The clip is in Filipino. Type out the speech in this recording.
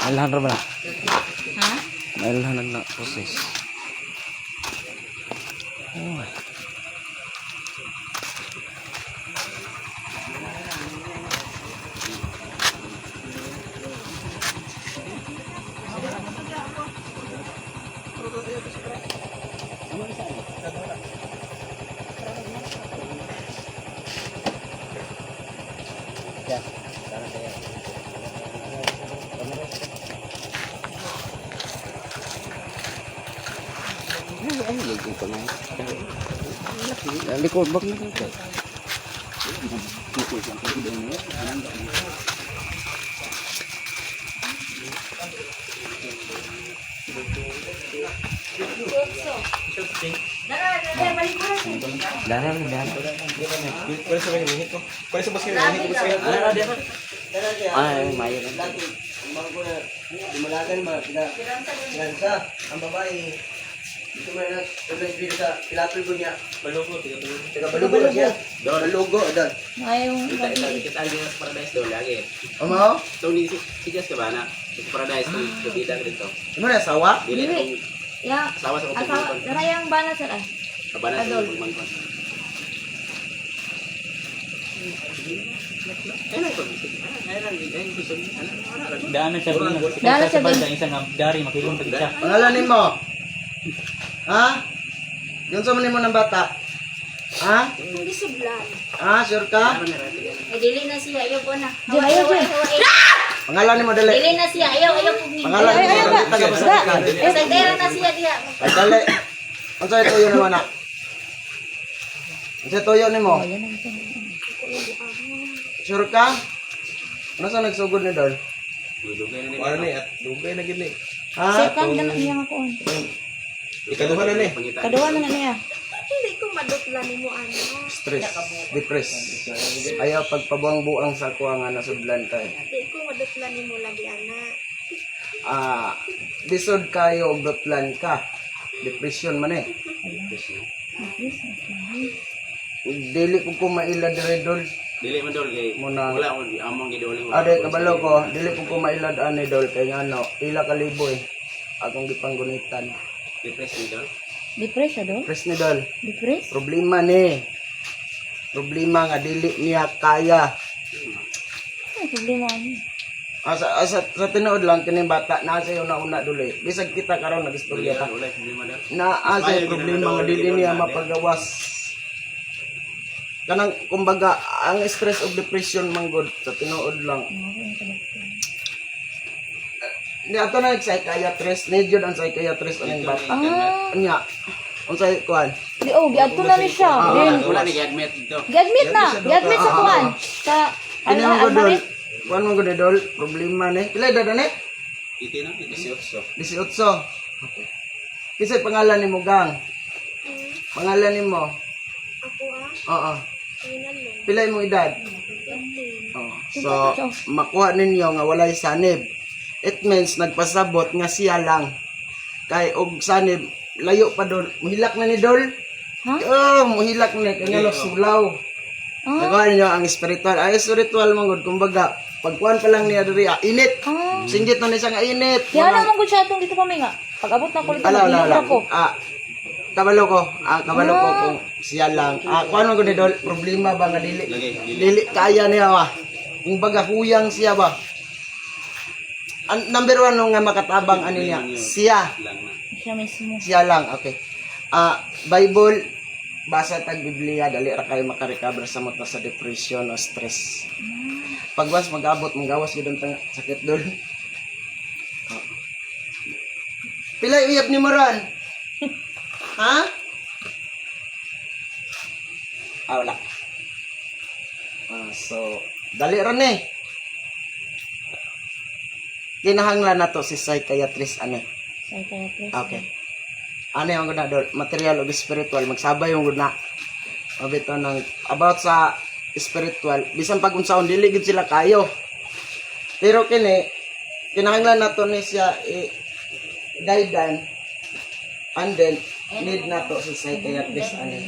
Mailahan ra ba na? Ha? Mailahan na proses. Oh. Likod bak na ito. Darah. Kuali sa mga hito. Kuali sa basket mga hito sa hito. Ay, mayo na. Ang ko na dumalagan ba sa ang babae ito man na pagkakita sa pilapil ko niya Balugo. taga balugo na siya balugo dan Ayaw. Kita lagi sa paradise daw lagi. mo So ni sigas ka ba na? Sa paradise kung bida dito. mo na sawa Dili Dili. kung Ya. asawa sa Asawa. pagmangkon. Narayang bana sir ay. Kabana sa Adol. pagmangkon. Ay na ito. Ay na ito. Daanan siya rin. Daanan siya Sa din. banda, isang dari, makilong tagit siya. pangalanin mo ha yung sa mo ng bata ha Hindi sublan. sure ka Ay, dili na siya. Ayaw ko na. Diyan, ayaw, Diyan. pangalanin mo dali Dili na siya. Ayaw pug ni. pangalanin mo dali taga Pacific Pasagdera na siya diha. ay dali ang sa'yo tuyo naman na ang sa'yo tuyo ni mo sure ka ano sa nagsugod ni Dol Wala ni at dugay na gid ni. Second na niya ako. Ikaduha na ni. Kaduwa na niya. Hindi ko madutla ni mo ano. stress depress ayaw pagpabuang-buang sa kuha nga nasudlan ka Hindi ko madutla ni mo lagi ana. disod kayo og dotlan ka depression man dili ko kumaila dire Dol Dili man dol kay Muna. wala ko among gidoli mo. ade kabalo ko dili ko kumailad ani Dol kay ngano pila ka libo akong gipanggunitan Depress ni dol. Depress siya do? stress ni Dol Depress? problema nga dili niya kaya Ay, problema ano. sa tinuod lang kining bata na sa una duli bisag kita karon nagistorya ta Wala problema dol. na sa problema nga dili niya mapagawas kanang kumbaga ang stress of depression manggod sa tinuod lang ni ato na psychiatrist ni jud ang psychiatrist aning bata anya unsay kuan Di giadto na ni siya. Then Wala ni gi-admit dito. gi-admit na. Gi-admit sa kuan. Sa kini ang godol almarit. kuan mo godol problema ni pila edad ani Iti na 18. 18 okay kisay pangalan nimo gang pangalan nimo Ako oo Pinalo. pila imong edad oh. So makuha ninyo nga walay sanib it means nagpasabot nga siya lang kay og sanib layo pa Dol muhilak na ni Dol muhilak na kay nga sulaw nagawa ninyo ang spiritual ay spiritual manggod kumbaga pagkuan pa lang niya diri init singgit na ni siya nga init Kaya naman ko siya itong dito kami nga. Pag-abot na ko dito, ala nilibra ko. kabalo ko kung siya lang kuan man gud ni Dol problema ba nga dili kaya niya ba kumbaga huyang siya ba number 1 nga makatabang ani niya siya Siya mismo. siya lang okay Bible basa tag Biblia dali ra kayo makarecover sa mata sa depression o stress pagwas mag-abot manggawas gid ang sakit Dol pila uyab ni Moran ha wala so dali ra ni kinahanglan nato si psychiatrist ani Psychiatrist. okay ano yung guna Dol material o spiritual magsabay yung guna mabito ng about sa spiritual bisan pag unsaon dili gid sila kayo pero kinahanglan nato ni siya guidan and then need nato si psychiatrist ani